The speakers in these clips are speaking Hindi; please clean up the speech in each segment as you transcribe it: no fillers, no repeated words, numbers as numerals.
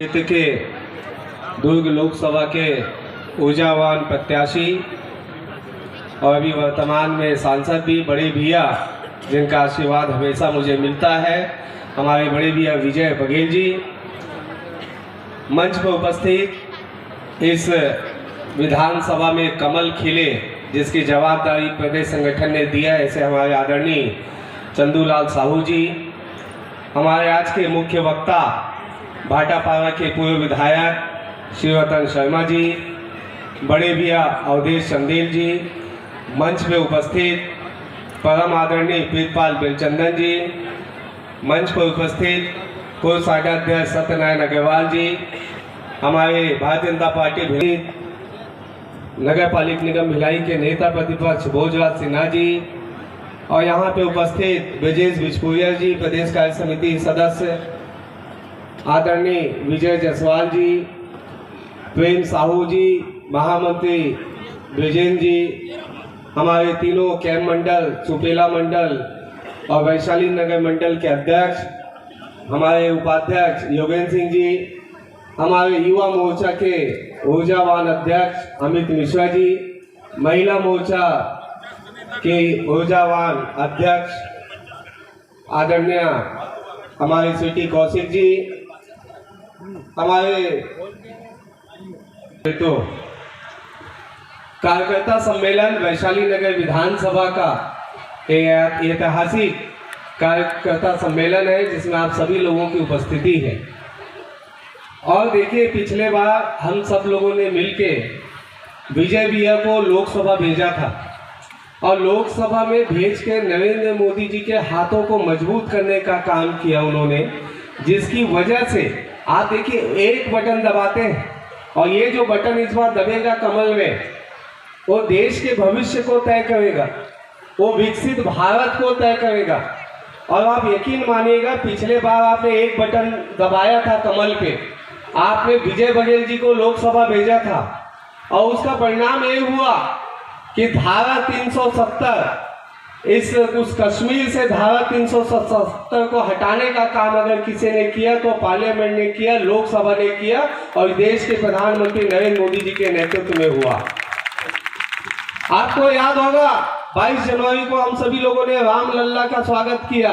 क्षेत्र के दुर्ग लोकसभा के ऊर्जावान प्रत्याशी और अभी वर्तमान में सांसद भी बड़े भैया, जिनका आशीर्वाद हमेशा मुझे मिलता है, हमारे बड़े भैया विजय बघेल जी, मंच पर उपस्थित इस विधानसभा में कमल खिले जिसकी जवाबदारी प्रदेश संगठन ने दिया है, ऐसे हमारे आदरणीय चंदूलाल साहू जी, हमारे आज के मुख्य वक्ता भाटापारा के पूर्व विधायक शिवरतन शर्मा जी, बड़े भैया अवधेश चंदेल जी, मंच में उपस्थित परम आदरणीय प्रीतपाल बेलचंदन जी, मंच पर उपस्थित पूर्व सागाध्यक्ष सत्यनारायण अग्रवाल जी, हमारे भारतीय जनता पार्टी नगर पालिका निगम भिलाई के नेता प्रतिपक्ष भोजराज सिन्हा जी, और यहाँ पे उपस्थित ब्रजेश बिजपुरिया जी, प्रदेश कार्य समिति सदस्य आदरणीय विजय जायसवाल जी, प्रेम साहू जी, महामंत्री ब्रजेंद्र जी, हमारे तीनों कैंप मंडल, सुपेला मंडल और वैशाली नगर मंडल के अध्यक्ष, हमारे उपाध्यक्ष योगेंद्र सिंह जी, हमारे युवा मोर्चा के ऊर्जावान अध्यक्ष अमित मिश्रा जी, महिला मोर्चा के ऊर्जावान अध्यक्ष आदरणीय हमारे स्वीटी कौशिक जी, हमारे तो कार्यकर्ता सम्मेलन वैशाली नगर विधानसभा का ऐतिहासिक कार्यकर्ता सम्मेलन है जिसमें आप सभी लोगों की उपस्थिति है। और देखिए, पिछले बार हम सब लोगों ने मिलके विजय भैया को लोकसभा भेजा था और लोकसभा में भेज के नरेंद्र मोदी जी के हाथों को मजबूत करने का काम किया उन्होंने, जिसकी वजह से आप देखिए एक बटन दबाते हैं और ये जो बटन इस बार दबेगा कमल में, वो देश के भविष्य को तय करेगा, वो विकसित भारत को तय करेगा। और आप यकीन मानिएगा, पिछले बार आपने एक बटन दबाया था कमल पे, आपने विजय बघेल जी को लोकसभा भेजा था और उसका परिणाम ये हुआ कि धारा 370 उस कश्मीर से धारा 370 को हटाने का काम अगर किसी ने किया तो पार्लियामेंट ने किया, लोकसभा ने किया और देश के प्रधानमंत्री नरेंद्र मोदी जी के नेतृत्व में हुआ। आपको याद होगा 22 जनवरी को हम सभी लोगों ने राम लल्ला का स्वागत किया,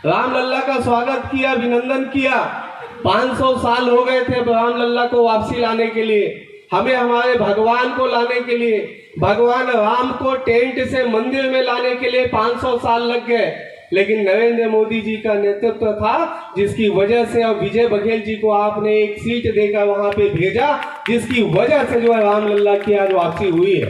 राम लल्ला का स्वागत किया, अभिनंदन किया। 500 साल हो गए थे राम लल्ला को वापसी लाने के लिए, हमें हमारे भगवान को लाने के लिए, भगवान राम को टेंट से मंदिर में लाने के लिए 500 साल लग गए, लेकिन नरेंद्र मोदी जी का नेतृत्व था जिसकी वजह से और विजय बघेल जी को आपने एक सीट देकर वहां पे भेजा, जिसकी वजह से जो है राम लल्ला की आज वापसी हुई है।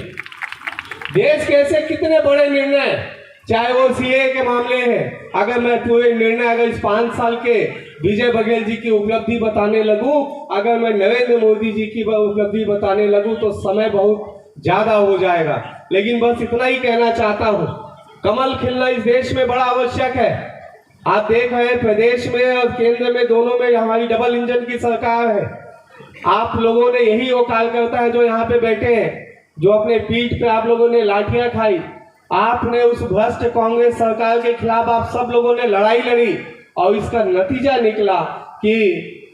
देश के ऐसे कितने बड़े निर्णय, चाहे वो सीए के मामले हैं, अगर मैं पूरे निर्णय अगर इस 5 साल के विजय बघेल जी की उपलब्धि बताने लगूं, अगर मैं नरेंद्र मोदी जी की उपलब्धि बताने लगूं तो समय बहुत ज्यादा हो जाएगा। लेकिन बस इतना ही कहना चाहता हूं, कमल खिलना इस देश में बड़ा आवश्यक है। आप देख रहे हैं प्रदेश में और केंद्र में दोनों में हमारी डबल इंजन की सरकार है। आप लोगों ने यही वो कार्यकर्ता है जो यहाँ पे बैठे हैं, जो अपने पीठ पे आप लोगों ने लाठियां खाई, आपने उस भ्रष्ट कांग्रेस सरकार के खिलाफ आप सब लोगों ने लड़ाई लड़ी और इसका नतीजा निकला कि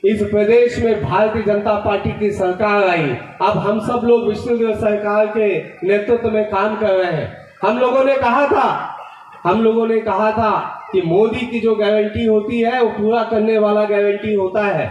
इस प्रदेश में भारतीय जनता पार्टी की सरकार आई। अब हम सब लोग विष्णुदेव सरकार के नेतृत्व में काम कर रहे हैं। हम लोगों ने कहा था कि मोदी की जो गारंटी होती है वो पूरा करने वाला गारंटी होता है।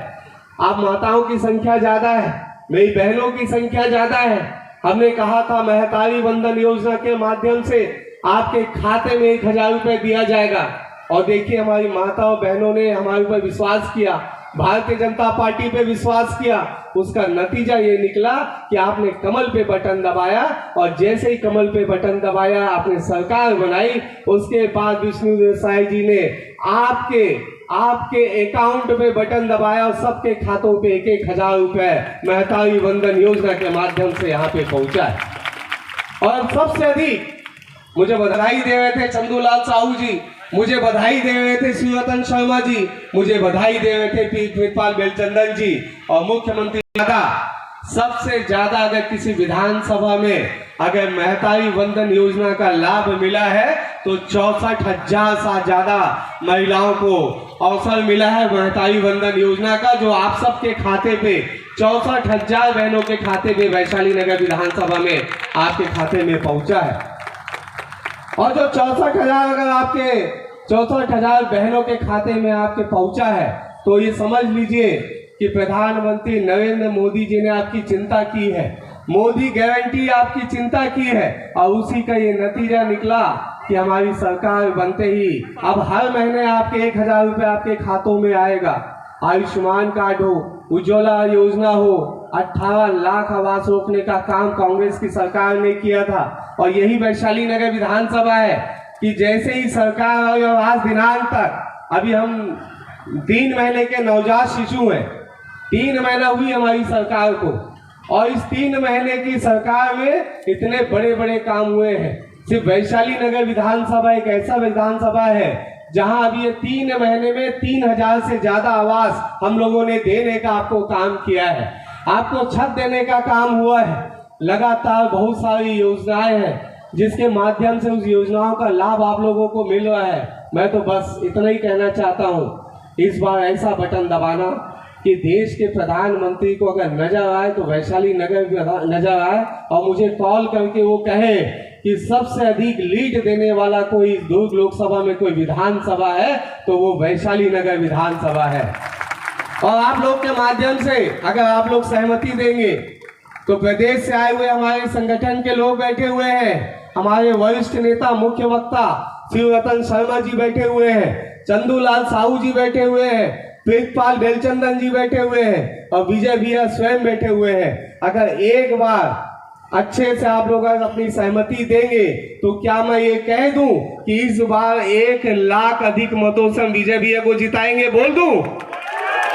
आप माताओं की संख्या ज्यादा है, मेरी बहनों की संख्या ज्यादा है। हमने कहा था महतारी वंदन योजना के माध्यम से आपके खाते में 1000 रुपए दिया जाएगा। और देखिए, हमारी माताओं बहनों ने हमारे ऊपर विश्वास किया, भारतीय जनता पार्टी पे विश्वास किया। उसका नतीजा ये निकला कि आपने कमल पे बटन दबाया और जैसे ही कमल पे बटन दबाया आपने सरकार बनाई। उसके बाद विष्णुदेव साय जी ने आपके अकाउंट पे बटन दबाया और सबके खातों पे 1000 रुपए महतारी वंदन योजना के माध्यम से यहाँ पे पहुंचा है। और सबसे अधिक मुझे बधाई दे रहे थे चंदूलाल साहू जी, मुझे बधाई दे रहे थे शिवरतन शर्मा जी, मुझे बधाई दे रहे थे प्रीतपाल बेलचंदन जी और मुख्यमंत्री दादा सबसे ज्यादा अगर किसी विधानसभा में अगर महतारी वंदन योजना का लाभ मिला है तो 64,000 से ज्यादा महिलाओं को अवसर मिला है महतारी वंदन योजना का, जो आप सबके खाते पे 64,000 बहनों के खाते पे वैशाली नगर विधानसभा में आपके खाते में पहुंचा है। और जो 64,000 अगर आपके 64,000 बहनों के खाते में आपके पहुंचा है तो ये समझ लीजिए कि प्रधानमंत्री नरेंद्र मोदी जी ने आपकी चिंता की है, मोदी गारंटी आपकी चिंता की है, और उसी का ये नतीजा निकला कि हमारी सरकार बनते ही अब हर महीने आपके 1,000 रुपये आपके खातों में आएगा। आयुष्मान कार्ड हो, उज्ज्वला योजना हो, 18 लाख आवास रोकने का काम कांग्रेस की सरकार ने किया था। और यही वैशाली नगर विधानसभा है कि जैसे ही सरकार आई और आज दिनांक तक अभी हम 3 महीने के नवजात शिशु हैं, 3 महीना हुई हमारी सरकार को, और इस 3 महीने की सरकार में इतने बड़े बड़े काम हुए हैं। सिर्फ वैशाली नगर विधानसभा एक ऐसा विधानसभा है जहां अभी ये 3 महीने में 3,000 से ज्यादा आवास हम लोगों ने देने का आपको काम किया है, आपको छत देने का काम हुआ है। लगातार बहुत सारी योजनाएं हैं जिसके माध्यम से उस योजनाओं का लाभ आप लोगों को मिल रहा है। मैं तो बस इतना ही कहना चाहता हूँ, इस बार ऐसा बटन दबाना कि देश के प्रधानमंत्री को अगर नजर आए तो वैशाली नगर नजर आए, और मुझे कॉल करके वो कहे कि सबसे अधिक लीड देने वाला कोई दुर्ग लोकसभा में कोई विधानसभा है तो वो वैशाली नगर विधानसभा है। और आप लोग के माध्यम से अगर आप लोग सहमति देंगे तो प्रदेश से आए हुए हमारे संगठन के लोग बैठे हुए हैं, हमारे वरिष्ठ नेता मुख्य वक्ता शिवरतन शर्मा जी बैठे हुए हैं, चंदूलाल साहू जी बैठे हुए हैं, प्रीतपाल बेलचंदन जी बैठे हुए हैं, और विजय भैया स्वयं बैठे हुए हैं। अगर एक बार अच्छे से आप लोग अपनी सहमति देंगे तो क्या मैं ये कह दूं कि इस बार 1 लाख अधिक मतों से हम विजय भैया को जिताएंगे? बोल दूं?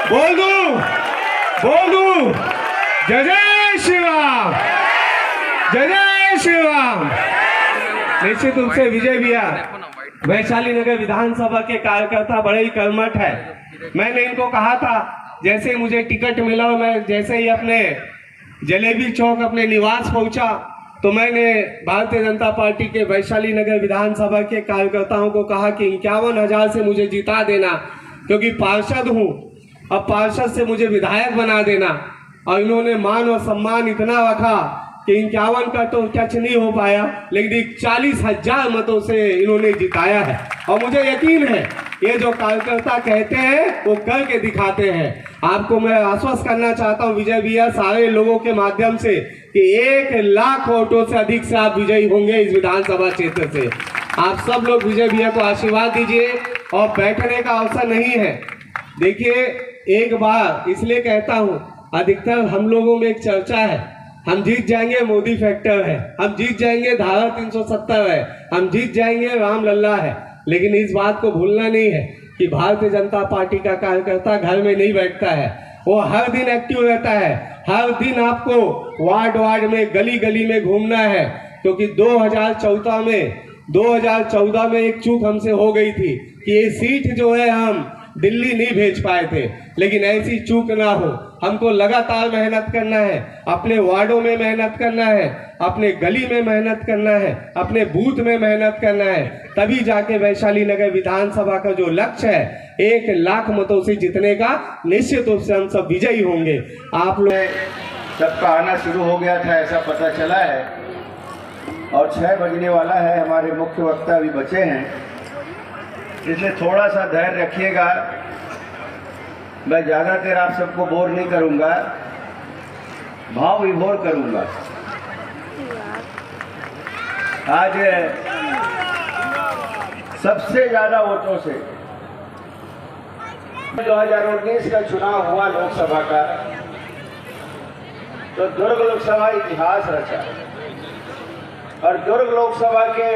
बोल दूं? बोल दूं? जय जय श्री राम, जय जय श्री राम। निश्चित रूप से विजय भैया वैशाली नगर विधानसभा के कार्यकर्ता बड़े ही कर्मठ है। मैंने इनको कहा था जैसे ही मुझे टिकट मिला और मैं जैसे ही अपने जलेबी चौक अपने निवास पहुंचा तो मैंने भारतीय जनता पार्टी के वैशाली नगर विधानसभा के कार्यकर्ताओं को कहा कि 51,000 से मुझे जिता देना, क्योंकि पार्षद हूं, अब पार्षद से मुझे विधायक बना देना। और इन्होंने मान और सम्मान इतना रखा कि 51 का तो टच नहीं हो पाया, लेकिन 40,000 मतों से इन्होंने जिताया है। और मुझे यकीन है ये जो कार्यकर्ता कहते हैं वो करके दिखाते हैं। आपको मैं आश्वस्त करना चाहता हूं विजय भैया सारे लोगों के माध्यम से कि 1 लाख वोटों से अधिक से आप विजयी होंगे इस विधानसभा क्षेत्र से। आप सब लोग विजय भैया को आशीर्वाद दीजिए। और बैठने का अवसर नहीं है, देखिए एक बार इसलिए कहता हूं, अधिकतर हम लोगों में एक चर्चा है, हम जीत जाएंगे मोदी फैक्टर है, हम जीत जाएंगे धारा 370 है, हम जीत जाएंगे राम लल्ला है। लेकिन इस बात को भूलना नहीं है कि भारतीय जनता पार्टी का कार्यकर्ता घर में नहीं बैठता है, वो हर दिन एक्टिव रहता है। हर दिन आपको वार्ड वार्ड में गली गली में घूमना है, क्योंकि 2014 में एक चूक हमसे हो गई थी कि ये सीट जो है हम दिल्ली नहीं भेज पाए थे, लेकिन ऐसी चूक ना हो। हमको लगातार मेहनत करना है, अपने वार्डों में मेहनत करना है, अपने गली में मेहनत करना है, अपने बूथ में मेहनत करना है, तभी जाके वैशाली नगर विधानसभा का जो लक्ष्य है 1 लाख मतों से जीतने का, निश्चित रूप से हम सब विजयी होंगे। आप लोग सबका आना शुरू हो गया था ऐसा पता चला है, और 6 बजने वाला है, हमारे मुख्य वक्ता अभी बचे हैं, इसलिए थोड़ा सा धैर्य रखिएगा। मैं ज़्यादा देर आप सबको बोर नहीं करूंगा, भाव विभोर करूंगा। आज सबसे ज़्यादा वोटों से 2019 का चुनाव हुआ लोकसभा का, तो दुर्ग लोकसभा इतिहास रचा, और दुर्ग लोकसभा के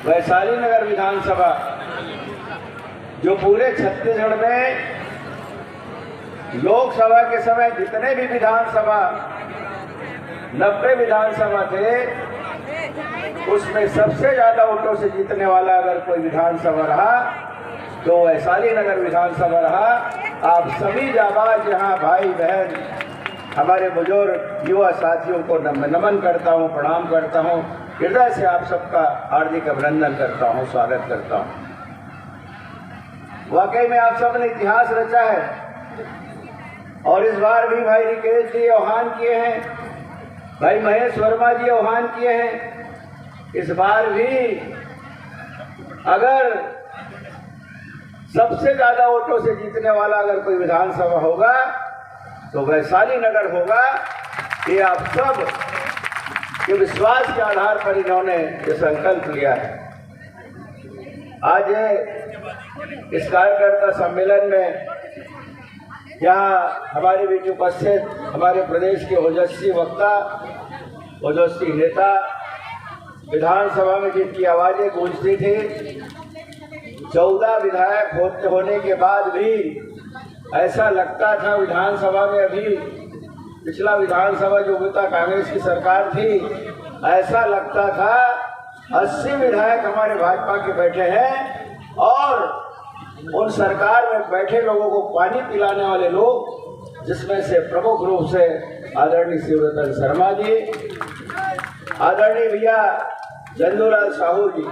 वैशाली नगर विधानसभा जो पूरे छत्तीसगढ़ में लोकसभा के समय जितने भी विधानसभा 90 विधानसभा थे, उसमें सबसे ज्यादा वोटों से जीतने वाला अगर कोई विधानसभा रहा तो वैशाली नगर विधानसभा रहा। आप सभी जाबाज यहाँ भाई बहन हमारे बुजुर्ग युवा साथियों को नमन करता हूँ, प्रणाम करता हूँ। हृदय से आप सबका हार्दिक अभिनंदन करता हूँ, स्वागत करता हूँ। वाकई में आप सबने इतिहास रचा है और इस बार भी भाई रिकेश जी आह्वान किए हैं, भाई महेश वर्मा जी आह्वान किए हैं। इस बार भी अगर सबसे ज्यादा वोटों से जीतने वाला अगर कोई विधानसभा होगा तो वैशाली नगर होगा। ये आप सब के विश्वास के आधार पर इन्होंने ये संकल्प लिया है। आज इस कार्यकर्ता सम्मेलन में यहाँ हमारे बीच उपस्थित हमारे प्रदेश के ओजस्वी वक्ता, ओजस्वी नेता, विधानसभा में जिनकी आवाजें गूंजती थी, 14 विधायक होने के बाद भी ऐसा लगता था विधानसभा में, अभी पिछला विधानसभा जो हुआ कांग्रेस की सरकार थी, ऐसा लगता था 80 विधायक हमारे भाजपा के बैठे हैं और उन सरकार में बैठे लोगों को पानी पिलाने वाले लोग, जिसमें से प्रमुख रूप से आदरणीय शिवरतन शर्मा जी, आदरणीय भैया चंदूलाल साहू जी,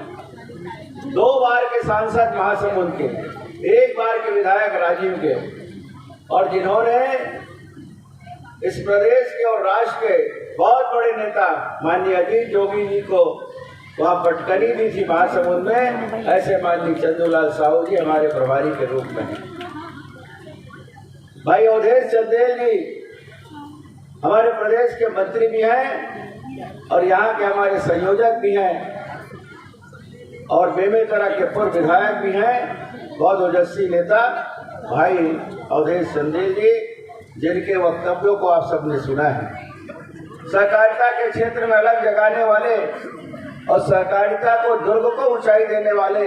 2 बार के सांसद महासमुंद के, 1 बार के विधायक राजीव के, और जिन्होंने इस प्रदेश के और राष्ट्र के बहुत बड़े नेता माननीय अजीत जोगी जी को वहाँ पटकनी दी थी महासमुंद में, ऐसे माननीय चंदूलाल साहू जी हमारे प्रभारी के रूप में हैं। भाई अवधेश चंदेल जी हमारे प्रदेश के मंत्री भी हैं और यहाँ के हमारे संयोजक भी हैं और बेमेतरा के पूर्व विधायक भी हैं, बहुत ओजस्वी नेता भाई अवधेश चंदेल जी, जिनके वक्तव्यों को आप सबने सुना है। सहकारिता के क्षेत्र में अलग जगाने वाले और सहकारिता को दुर्ग को ऊंचाई देने वाले,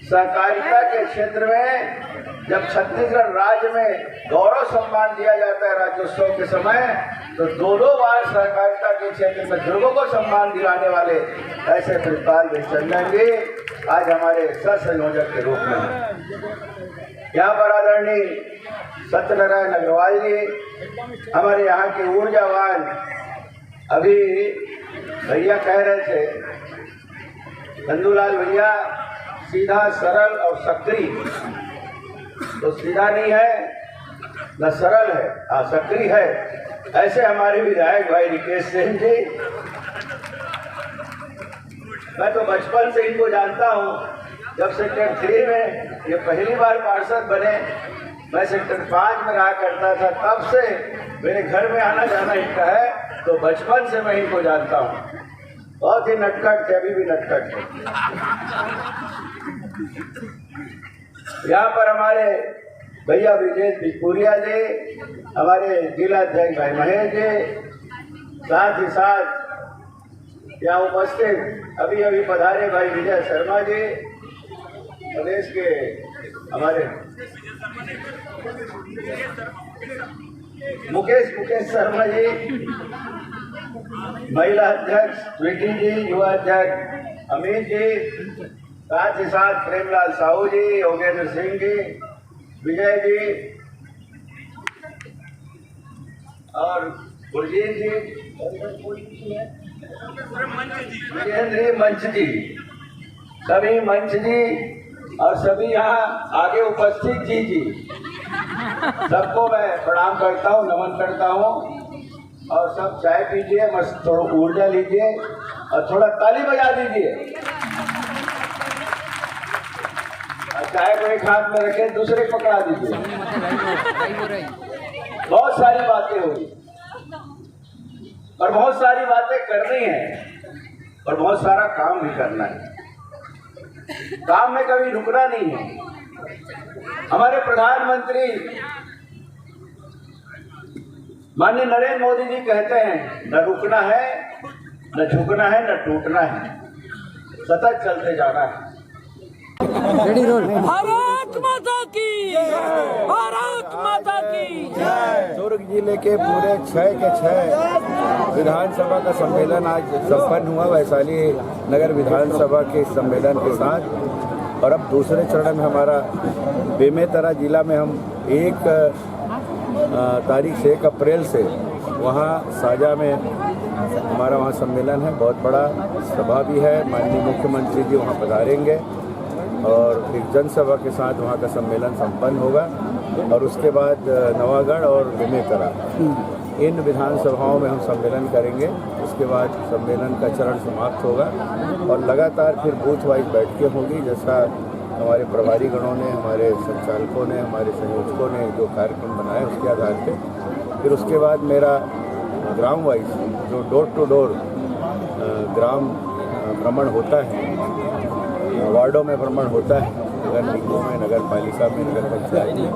सहकारिता के क्षेत्र में जब छत्तीसगढ़ राज्य में गौरव सम्मान दिया जाता है राज्योत्सव के समय, तो 2 बार सहकारिता के क्षेत्र में दुर्गों को सम्मान दिलाने वाले ऐसे कृपाल चंदन जी आज हमारे सहसंयोजक के रूप में हैं। यहाँ पर आदरणीय सत्यनारायण अग्रवाल जी हमारे यहाँ के ऊर्जावान, अभी भैया कह रहे थे चंदूलाल भैया सीधा सरल और सक्रिय, तो सीधा नहीं है न सरल है, सक्रिय है। ऐसे हमारे विधायक भाई रिकेश सिंह जी, मैं तो बचपन से इनको जानता हूँ। जब सेक्टर 3 में ये पहली बार पार्षद बने, मैं सेक्टर 5 में रहा करता था, तब से मेरे घर में आना जाना इनका है, तो बचपन से मैं इनको जानता हूँ। बहुत ही नटखट थे, अभी भी नटखट थे। यहाँ पर हमारे भैया विजय बिपुरिया जी, हमारे जिला अध्यक्ष भाई महेश जी, साथ ही साथ यहाँ उपस्थित अभी अभी पधारे भाई विजय शर्मा जी, प्रदेश के हमारे मुकेश शर्मा जी, महिला अध्यक्ष स्वीटी जी, युवा अध्यक्ष अमित जी, साथ ही साथ प्रेमलाल साहू जी, योगेंद्र सिंह जी, विजय जी और गुरजीत जी, विजेंद्र मंच जी, सभी मंच जी और सभी यहाँ आगे उपस्थित जी, सबको मैं प्रणाम करता हूँ, नमन करता हूँ। और सब चाय पीजिए, मस्त थोड़ा ऊर्जा लीजिए और थोड़ा ताली बजा दीजिए। चाय को एक हाथ में रखे, दूसरे पकड़ा दीजिए। बहुत सारी बातें हुई और बहुत सारी बातें करनी है और बहुत सारा काम भी करना है। काम में कभी रुकना नहीं है। हमारे प्रधानमंत्री माननीय नरेंद्र मोदी जी कहते हैं, न रुकना है, न झुकना है, न टूटना है, सतत चलते जाना है। भारत माता की, भारत माता की। दुर्ग जिले के पूरे 6 के 6 विधानसभा का सम्मेलन आज संपन्न हुआ वैशाली नगर विधानसभा के सम्मेलन के साथ। और अब दूसरे चरण में हमारा बेमेतरा जिला में हम एक तारीख से 1 अप्रैल से वहाँ साजा में हमारा वहाँ सम्मेलन है, बहुत बड़ा सभा भी है। माननीय मुख्यमंत्री जी वहाँ पधारेंगे और एक जनसभा के साथ वहाँ का सम्मेलन संपन्न होगा और उसके बाद नवागढ़ और बेमेतरा इन विधानसभाओं में हम सम्मेलन करेंगे। उसके बाद सम्मेलन का चरण समाप्त होगा और लगातार फिर बूथ वाइज बैठकें होगी, जैसा हमारे प्रभारी गणों ने, हमारे संचालकों ने, हमारे संयोजकों ने जो कार्यक्रम बनाए उसके आधार पे फिर उसके बाद मेरा ग्राम वाइज जो डोर टू डोर ग्राम भ्रमण होता है, वार्डों में भ्रमण होता है, नगर निगमों में, नगर पालिका में, नगर पंचायत में,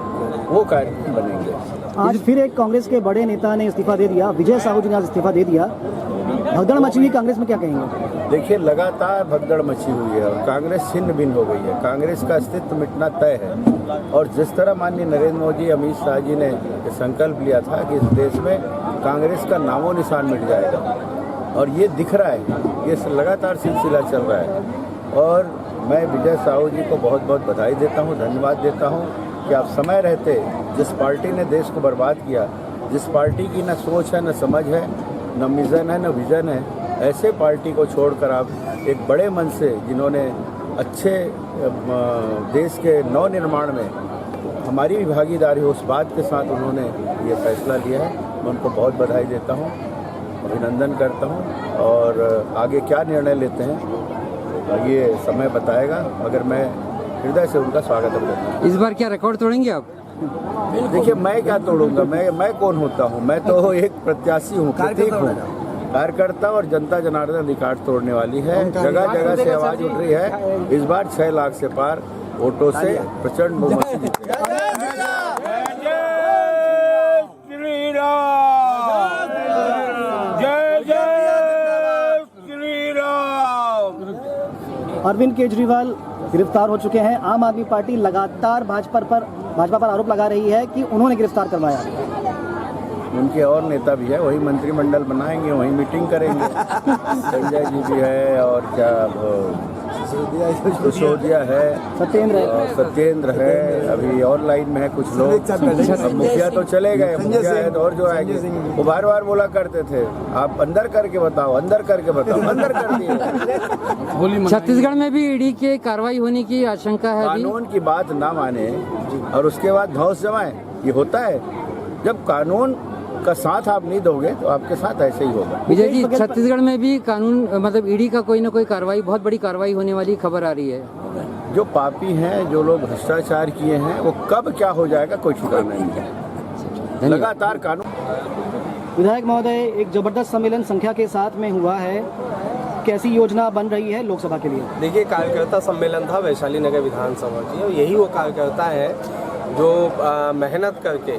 वो कार्यक्रम बनेंगे। आज फिर एक कांग्रेस के बड़े नेता ने इस्तीफा दे दिया, विजय साहू जी ने आज इस्तीफा दे दिया। भगदड़ मची हुई कांग्रेस में, क्या कहेंगे? देखिए, लगातार भगदड़ मची हुई है और कांग्रेस छिन्न भिन्न हो गई है। कांग्रेस का अस्तित्व मिटना तय है और जिस तरह माननीय नरेंद्र मोदी, अमित शाह जी ने संकल्प लिया था कि इस देश में कांग्रेस का नामो निशान मिट जाएगा और ये दिख रहा है, ये लगातार सिलसिला चल रहा है। और मैं विजय साहू जी को बहुत बहुत बधाई देता हूँ, धन्यवाद देता हूँ कि आप समय रहते जिस पार्टी ने देश को बर्बाद किया, जिस पार्टी की न सोच है, न समझ है, न मिज़न है, न विज़न है, ऐसे पार्टी को छोड़कर आप एक बड़े मन से, जिन्होंने अच्छे देश के नव निर्माण में हमारी भी भागीदारी हो, उस बात के साथ उन्होंने ये फैसला लिया है। मैं उनको बहुत बधाई देता हूँ, अभिनंदन करता हूँ और आगे क्या निर्णय लेते हैं ये समय बताएगा, मगर मैं हृदय से उनका स्वागत करता हूँ। इस बार क्या रिकॉर्ड तोड़ेंगे आप? देखिए, मैं क्या तोड़ूंगा, मैं कौन होता हूँ? मैं तो एक प्रत्याशी हूँ, प्रतीक हूँ, कार्यकर्ता और जनता जनार्दन रिकॉर्ड तोड़ने वाली है। जगह जगह से आवाज उठ रही है, इस बार 6 लाख से पार वोटों से प्रचंड बहुमत से जीतेगा। अरविंद केजरीवाल गिरफ्तार हो चुके हैं। आम आदमी पार्टी लगातार भाजपा पर आरोप लगा रही है कि उन्होंने गिरफ्तार करवाया। उनके और नेता भी है, वही मंत्रिमंडल बनाएंगे, वही मीटिंग करेंगे। संजय जी भी है और क्या सिसोदिया है, सत्येंद्र है, अभी और लाइन में है कुछ लोग। अब मुखिया तो चले गए, मुखिया है तो और जो आएंगे। वो बार बार बोला करते थे, आप अंदर करके बताओ, अंदर करके बताओ, अंदर कर दिए। छत्तीसगढ़ में भी ईडी की कार्रवाई होने की आशंका है। कानून की बात ना माने और उसके बाद धौंस जमाए, ये होता है। जब कानून का साथ आप नहीं दोगे तो आपके साथ ऐसे ही होगा। विजय जी, छत्तीसगढ़ में भी कानून मतलब ईडी का कोई ना कोई कार्रवाई, बहुत बड़ी कार्रवाई होने वाली खबर आ रही है। जो पापी हैं, जो लोग भ्रष्टाचार किए हैं, वो कब क्या हो जाएगा कोई ठिकाना नहीं है। लगातार कानून। विधायक महोदय, एक जबरदस्त सम्मेलन संख्या के साथ में हुआ है, कैसी योजना बन रही है लोकसभा के लिए? देखिए, कार्यकर्ता सम्मेलन था वैशाली नगर विधानसभा की और यही वो कार्यकर्ता है जो मेहनत करके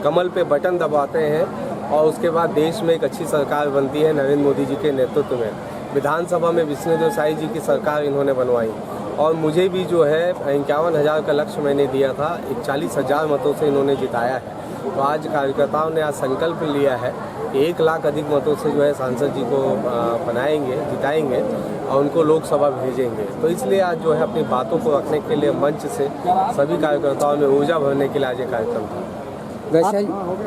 कमल पे बटन दबाते हैं और उसके बाद देश में एक अच्छी सरकार बनती है नरेंद्र मोदी जी के नेतृत्व में। विधानसभा में विष्णुदेव साई जी की सरकार इन्होंने बनवाई और मुझे भी जो है 51,000 का लक्ष्य मैंने दिया था, 41,000 मतों से इन्होंने जिताया है। तो आज कार्यकर्ताओं ने आज संकल्प लिया है कि 1 लाख अधिक मतों से जो है सांसद जी को बनाएंगे, जिताएंगे और उनको लोकसभा भेजेंगे। तो इसलिए आज जो है अपनी बातों को रखने के लिए मंच से सभी कार्यकर्ताओं में ऊर्जा भरने के लिए आज ये कार्यक्रम था।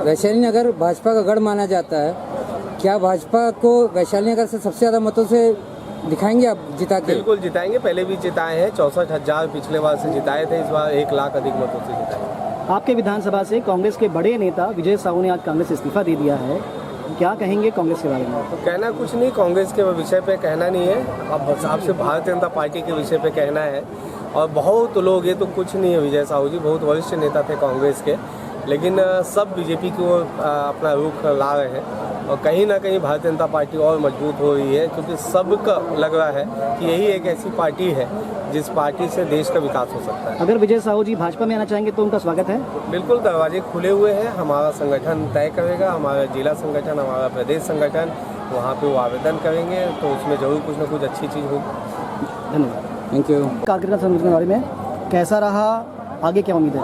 वैशाली नगर भाजपा का गढ़ माना जाता है, क्या भाजपा को वैशाली नगर से सबसे ज़्यादा मतों से दिखाएंगे आप जिता के? बिल्कुल जिताएंगे, पहले भी जिताए हैं, 64,000 पिछले बार से जिताए थे, इस बार 1 लाख अधिक मतों से जिताए। आपके विधानसभा से कांग्रेस के बड़े नेता विजय साहू ने आज कांग्रेस इस्तीफा दे दिया है, क्या कहेंगे कांग्रेस के बारे में? कहना कुछ नहीं, कांग्रेस के विषय पे कहना नहीं है, अब आपसे भारतीय जनता पार्टी के विषय पे कहना है। और बहुत लोग, ये तो कुछ नहीं है, विजय साहू जी बहुत वरिष्ठ नेता थे कांग्रेस के, लेकिन सब बीजेपी की ओर अपना रुख ला रहे हैं और कहीं ना कहीं भारतीय जनता पार्टी और मजबूत हो रही है, क्योंकि सबका लग रहा है कि यही एक ऐसी पार्टी है जिस पार्टी से देश का विकास हो सकता है। अगर विजय साहू जी भाजपा में आना चाहेंगे तो उनका स्वागत है। बिल्कुल, दरवाजे खुले हुए हैं, हमारा संगठन तय करेगा, हमारा जिला संगठन, हमारा प्रदेश संगठन, वहाँ पे वो आवेदन करेंगे तो उसमें जरूर कुछ ना कुछ अच्छी चीज़ होगी। धन्यवाद। Thank you. कार्यकर्ता सम्मेलन के बारे में कैसा रहा, आगे क्या उम्मीद है?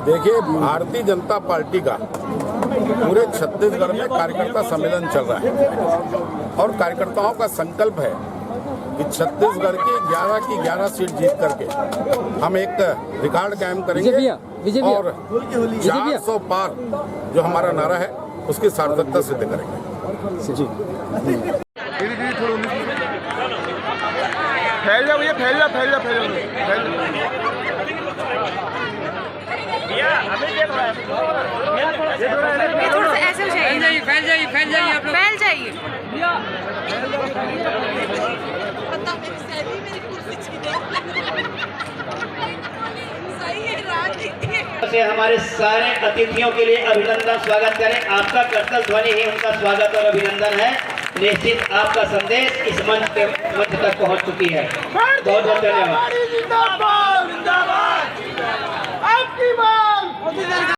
देखिए, भारतीय जनता पार्टी का पूरे छत्तीसगढ़ में कार्यकर्ता सम्मेलन चल रहा है और कार्यकर्ताओं का संकल्प है कि छत्तीसगढ़ की 11 सीट जीत करके हम एक रिकॉर्ड कायम करेंगे बीजेपी और 400 पार जो हमारा नारा है उसकी सार्थकता सिद्ध करेंगे। फैल जा भैया, फैल जा, फैल जा, फैल जा, फैल थोड़ा सा ऐसे हो जाइए, फैल जाइए आप लोग। फैल जाइए। से हमारे सारे अतिथियों के लिए अभिनंदन स्वागत करें। आपका करतल ध्वनि ही उनका स्वागत और अभिनंदन है। निश्चित आपका संदेश इस मंच तक पहुंच चुकी है। बहुत बहुत धन्यवाद।